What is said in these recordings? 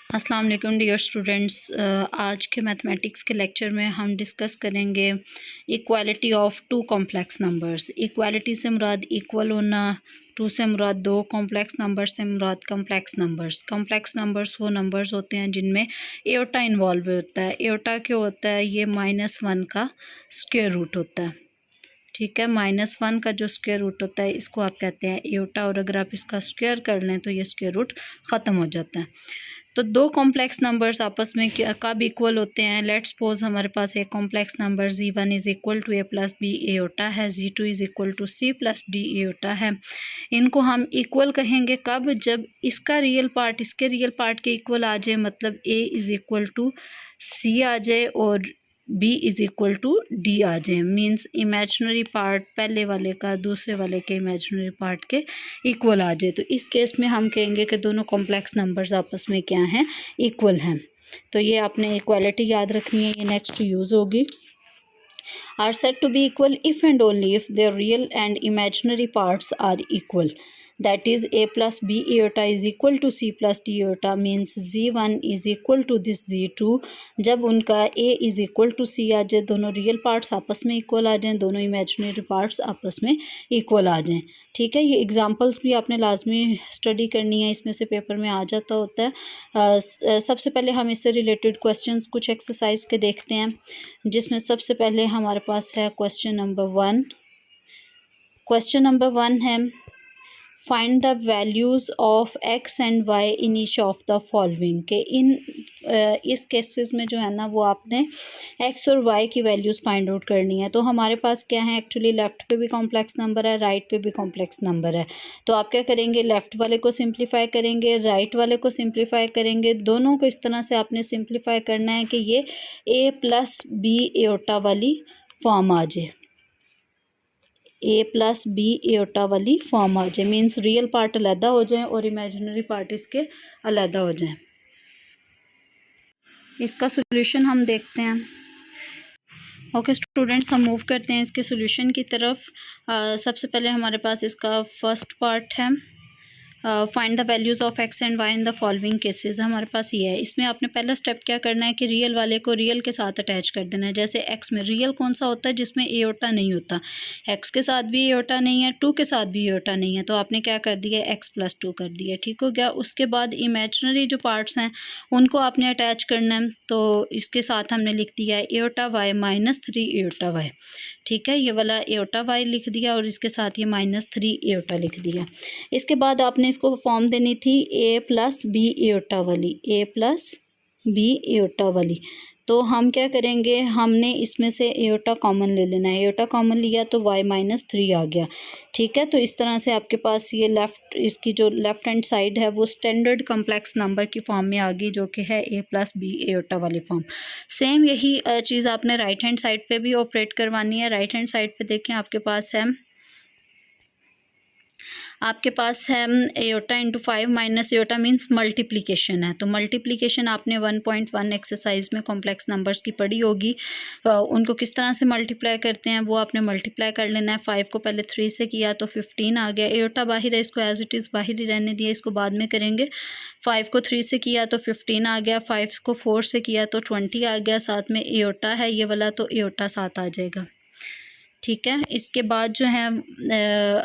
अस्सलाम वालेकुम dear students. आज के मैथमेटिक्स के लेक्चर में हम डिस्कस करेंगे equality of two complex numbers. Equality से मुराद इक्वल होना, टू से मुराद दो, कॉम्प्लेक्स नंबर्स से मुराद कॉम्प्लेक्स नंबर्स। कॉम्प्लेक्स नंबर्स वो नंबर्स होते हैं जिनमें एयोटा इन्वॉल्व होता है। एयोटा क्या होता है? ये -1 का स्क्वायर रूट होता है। ठीक है, -1 का जो स्क्वायर रूट होता है इसको आप कहते हैं एयोटा, और अगर आप इसका स्क्वायर कर लें तो ये स्क्वायर रूट ख़त्म हो जाता है। तो दो कॉम्प्लेक्स नंबर्स आपस में कब इक्वल होते हैं? लेट्स सपोज हमारे पास एक complex number z1 is equal to a plus B iota है, z2 is equal to c plus d iota है। इनको हम इक्वल कहेंगे कब? जब इसका रियल पार्ट इसके रियल पार्ट के इक्वल आ जाए, मतलब a is equal to c आ जाए और b is equal to d आ जाए। मीन्स इमेजिनरी पार्ट पहले वाले का दूसरे वाले के इमेजिनरी पार्ट के इक्वल आ जाए, तो इस केस में हम कहेंगे कि दोनों कॉम्प्लेक्स नंबर्स आपस में क्या हैं? इक्वल हैं। तो ये आपने इक्वालिटी याद रखनी है, ये नेक्स्ट यूज़ होगी। Are said to be equal if and only if their real and imaginary parts are equal, that is a plus b iota is equal to c plus d iota, means z1 is equal to this z2। जब उनका a is equal to c आ जाए, दोनों real parts आपस में equal आ जाएं, दोनों imaginary parts आपस में इक्वल आ जाएं। ठीक है, ये एग्जांपल्स भी आपने लाजमी स्टडी करनी है, इसमें से पेपर में आ जाता होता है। सबसे पहले हम इससे रिलेटेड क्वेश्चंस कुछ एक्सरसाइज के देखते हैं, जिसमें सबसे पहले हमारे पास है क्वेश्चन नंबर 1। क्वेश्चन नंबर 1 है find the values of X and Y in each of the following, के इस केसेस में जो है ना वो आपने एक्स और वाई की वैल्यूज़ फाइंड आउट करनी है। तो हमारे पास क्या है, एक्चुअली लेफ़्ट पे भी कॉम्प्लेक्स नंबर है, राइट पे भी कॉम्प्लेक्स नंबर है। तो आप क्या करेंगे, लेफ़्ट वाले को सिंप्लीफाई करेंगे, राइट वाले को सिंप्लीफाई करेंगे। दोनों को इस तरह से आपने सिंप्लीफाई करना है कि ये a प्लस बी एयोटा वाली फॉर्म आ जाए, a प्लस बी एयोटा वाली फॉर्म आ जाए। मीन्स रियल पार्ट अलहदा हो जाए और इमेजिनरी पार्ट इसके अलहदा हो जाए। इसका सोल्यूशन हम देखते हैं। ओके स्टूडेंट्स, हम मूव करते हैं इसके सोल्यूशन की तरफ। सबसे पहले हमारे पास इसका फर्स्ट पार्ट है find the values of X and Y in the following cases. हमारे पास ये है, इसमें आपने पहला स्टेप क्या करना है कि रियल वाले को रियल के साथ अटैच कर देना है। जैसे एक्स में रियल कौन सा होता है? जिसमें एयोटा नहीं होता। एक्स के साथ भी एयोटा नहीं है, टू के साथ भी एयोटा नहीं है, तो आपने क्या कर दिया, एक्स प्लस टू कर दिया। ठीक हो गया। उसके बाद इमेजिनरी जो पार्ट्स हैं उनको आपने अटैच करना है, तो इसके साथ हमने लिख दिया है एयोटा वाई -3 एयोटा वाई। ठीक है, ये वाला एयोटा वाई लिख दिया और इसके साथ ये -3 एयोटा लिख दिया। इसके बाद आपने इसको फॉर्म देनी थी a प्लस बी एयोटा वाली, a प्लस बी एयोटा वाली। तो हम क्या करेंगे, हमने इसमें से एयोटा कॉमन ले लेना है। एयोटा कॉमन लिया तो y -3 आ गया। ठीक है, तो इस तरह से आपके पास ये इसकी जो लेफ़्ट हैंड साइड है वो स्टैंडर्ड कॉम्प्लेक्स नंबर की फॉर्म में आ गई, जो कि है a प्लस बी एयोटा वाली फॉर्म। सेम यही चीज़ आपने राइट हैंड साइड पे भी ऑपरेट करवानी है। राइट हैंड साइड पे देखें, आपके पास है aorta into 5 minus aorta means multiplication है। तो मल्टीप्लिकेशन आपने 1.1 एक्सरसाइज में कॉम्प्लेक्स नंबर्स की पढ़ी होगी। उनको किस तरह से मल्टीप्लाई करते हैं वो आपने मल्टीप्लाई कर लेना है। 5 को पहले 3 से किया तो 15 आ गया। एयोटा बाहर है, इसको एज इट इज़ बाहर ही रहने दिया, इसको बाद में करेंगे। 5 को 3 से किया तो 15 आ गया, 5 को 4 से किया तो 20 आ गया। साथ में एयोटा है ये वाला, तो एयोटा साथ आ जाएगा। ठीक है, इसके बाद जो है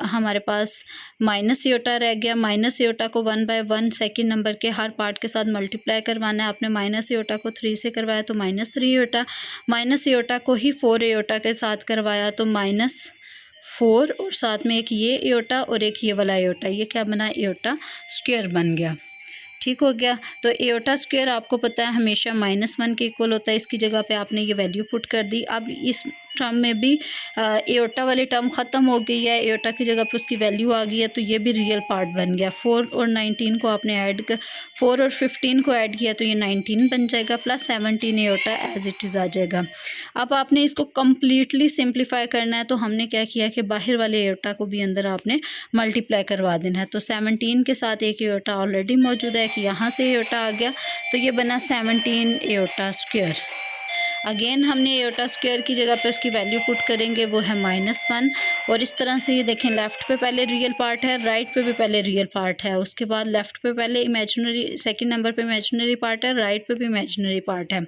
हमारे पास माइनस एयोटा रह गया। माइनस एयोटा को 1/1 सेकेंड नंबर के हर पार्ट के साथ मल्टीप्लाई करवाना है। आपने माइनस एयोटा को 3 से करवाया तो -3 एयोटा, माइनस एयोटा को ही 4 एयोटा के साथ करवाया तो -4, और साथ में एक ये एयोटा और एक ये वाला एयोटा, ये क्या बना, एयोटा स्क्वायर बन गया। ठीक हो गया। तो एयोटा स्क्वायर आपको पता है हमेशा -1 के इक्वल होता है। इसकी जगह पे आपने ये वैल्यू पुट कर दी। अब इस टर्म में भी एयोटा वाली टर्म ख़त्म हो गई है, एयोटा की जगह पे उसकी वैल्यू आ गई है, तो ये भी रियल पार्ट बन गया। 4 और 19 को आपने 4 और 15 को ऐड किया तो ये 19 बन जाएगा, plus 17 iota as it is आ जाएगा। अब आपने इसको कम्प्लीटली सिंप्लीफाई करना है, तो हमने क्या किया कि बाहर वाले एयोटा को भी अंदर आपने मल्टीप्लाई करवा देना है। तो 17 के साथ एक एयोटा ऑलरेडी मौजूद है कि यहाँ से एयोटा आ गया, तो ये बना 17 एयोटा स्क्वायर। अगेन हमने एयोटा स्क्वायर की जगह पे उसकी वैल्यू पुट करेंगे, वो है -1। और इस तरह से ये देखें, लेफ़्ट पे पहले रियल पार्ट है, राइट पे भी पहले रियल पार्ट है, उसके बाद लेफ़्ट पे पहले इमेजिनरी, सेकंड नंबर पे इमेजिनरी पार्ट है, राइट पे भी इमेजिनरी पार्ट है,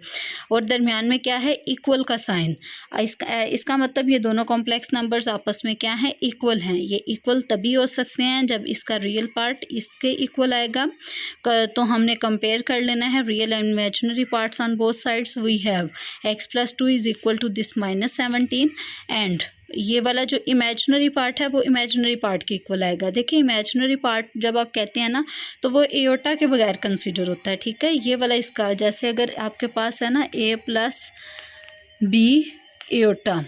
और दरमियान में क्या है, इक्वल का साइन। इसका मतलब ये दोनों कॉम्प्लेक्स नंबर्स आपस में क्या है, इक्वल हैं। ये इक्वल तभी हो सकते हैं जब इसका रियल पार्ट इसके इक्वल आएगा। तो हमने कंपेयर कर लेना है real and imaginary parts on both sides. We have x+2 is equal to this -17, and ये वाला जो इमेजिनरी पार्ट है वो इमेजिनरी पार्ट के इक्वल आएगा। देखिए, इमेजिनरी पार्ट जब आप कहते हैं ना तो वो एयोटा के बगैर कंसीडर होता है, ठीक है। ये वाला इसका, जैसे अगर आपके पास है ना a+b एयोटा,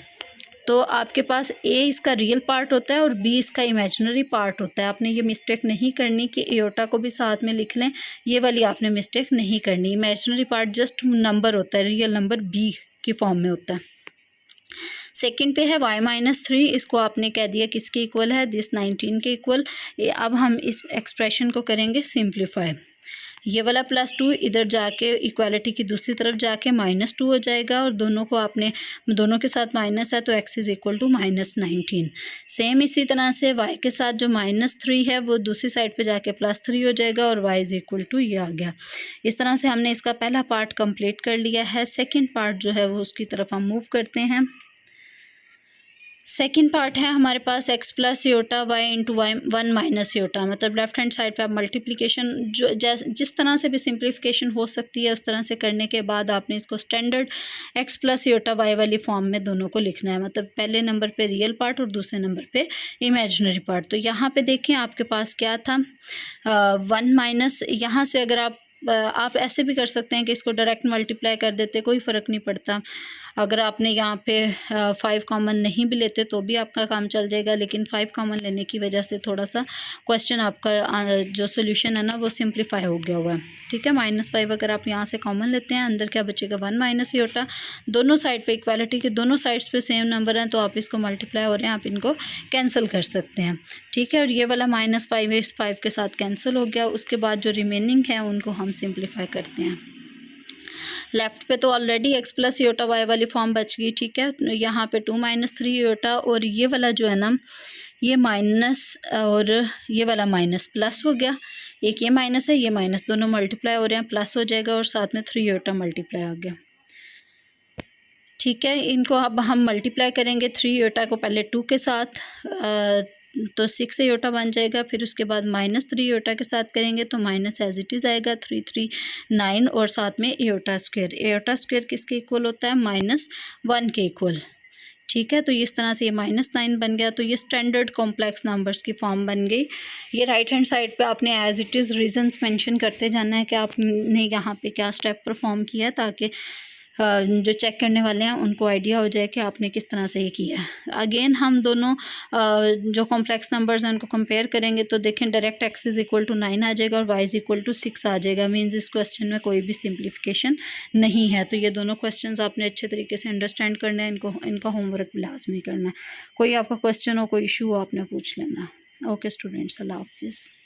तो आपके पास a इसका रियल पार्ट होता है और b इसका इमेजिनरी पार्ट होता है। आपने ये मिस्टेक नहीं करनी कि एयोटा को भी साथ में लिख लें, ये वाली आपने मिस्टेक नहीं करनी। इमेजिनरी पार्ट जस्ट नंबर होता है, रियल नंबर b की फॉर्म में होता है। सेकंड पे है y-3, इसको आपने कह दिया किसके इक्वल है, दिस 19 के इक्वल। अब हम इस एक्सप्रेशन को करेंगे सिंप्लीफाई। ये वाला +2 इधर जाके इक्वालिटी की दूसरी तरफ जाके -2 हो जाएगा, और दोनों को आपने, दोनों के साथ माइनस है तो x is equal to -19। Same इसी तरह से y के साथ जो -3 है वो दूसरी साइड पे जाके +3 हो जाएगा, और y इज़ इक्वल टू ये आ गया। इस तरह से हमने इसका पहला पार्ट कंप्लीट कर लिया है। सेकेंड पार्ट जो है वो उसकी तरफ हम मूव करते हैं। सेकेंड पार्ट है हमारे पास x+ iota y into y 1 minus iota, मतलब लेफ्ट हैंड साइड पे आप मल्टीप्लिकेशन जो जिस तरह से भी सिंप्लीफिकेशन हो सकती है उस तरह से करने के बाद आपने इसको स्टैंडर्ड x+ एयोटा y वाली फॉर्म में दोनों को लिखना है, मतलब पहले नंबर पे रियल पार्ट और दूसरे नंबर पे इमेजिनरी पार्ट। तो यहाँ पे देखें आपके पास क्या था, 1 माइनस, यहाँ से अगर आप ऐसे भी कर सकते हैं कि इसको डायरेक्ट मल्टीप्लाई कर देते, कोई फ़र्क नहीं पड़ता। अगर आपने यहाँ पे 5 कॉमन नहीं भी लेते तो भी आपका काम चल जाएगा, लेकिन 5 कॉमन लेने की वजह से थोड़ा सा क्वेश्चन आपका जो सोल्यूशन है ना वो सिंप्लीफाई हो गया हुआ है, ठीक है। -5 अगर आप यहाँ से कॉमन लेते हैं, अंदर क्या बचेगा, 1 माइनस एयोटा। दोनों साइड पे इक्वालिटी के दोनों साइड्स पे सेम नंबर हैं तो आप इसको मल्टीप्लाई हो रहे हैं, आप इनको कैंसिल कर सकते हैं, ठीक है। और ये वाला -5 इस 5 के साथ कैंसिल हो गया। उसके बाद जो रिमेनिंग है उनको हम सिंप्लीफाई करते हैं। लेफ़्ट पे तो ऑलरेडी x+ एयोटा y वाली फॉर्म बच गई, ठीक है। यहाँ पे 2 - 3 एयोटा, और ये वाला जो है ना ये माइनस और ये वाला माइनस प्लस हो गया। एक ये माइनस है, ये माइनस, दोनों मल्टीप्लाई हो रहे हैं, प्लस हो जाएगा, और साथ में 3 एयोटा मल्टीप्लाई आ गया, ठीक है। इनको अब हम मल्टीप्लाई करेंगे 3 एयोटा को पहले 2 के साथ, तो 6 एयोटा बन जाएगा। फिर उसके बाद -3 एयोटा के साथ करेंगे तो माइनस एज इट इज़ आएगा, 3 3 9, और साथ में एयोटा स्क्वायर। एयोटा स्क्वायर किसके इक्वल होता है, -1 के इक्वल, ठीक है। तो इस तरह से ये -9 बन गया। तो ये स्टैंडर्ड कॉम्प्लेक्स नंबर्स की फॉर्म बन गई। ये राइट हैंड साइड पे आपने as it is reasons mention करते जाना है कि आपने यहाँ पे क्या स्टेप परफॉर्म किया, ताकि जो चेक करने वाले हैं उनको आइडिया हो जाए कि आपने किस तरह से ये किया है। अगेन हम दोनों जो कॉम्प्लेक्स नंबर्स हैं उनको कंपेयर करेंगे तो देखें direct x is equal to 9 आ जाएगा और y इज़ इक्वल टू 6 आ जाएगा। मीन्स इस क्वेश्चन में कोई भी सिंप्लीफिकेशन नहीं है। तो ये दोनों क्वेश्चंस आपने अच्छे तरीके से अंडरस्टैंड करना है, इनका होमवर्क लाजमी करना है। कोई आपका क्वेश्चन हो, कोई इशू हो, आपने पूछ लेना। ओके स्टूडेंट्स, अल्लाह हाफिज़।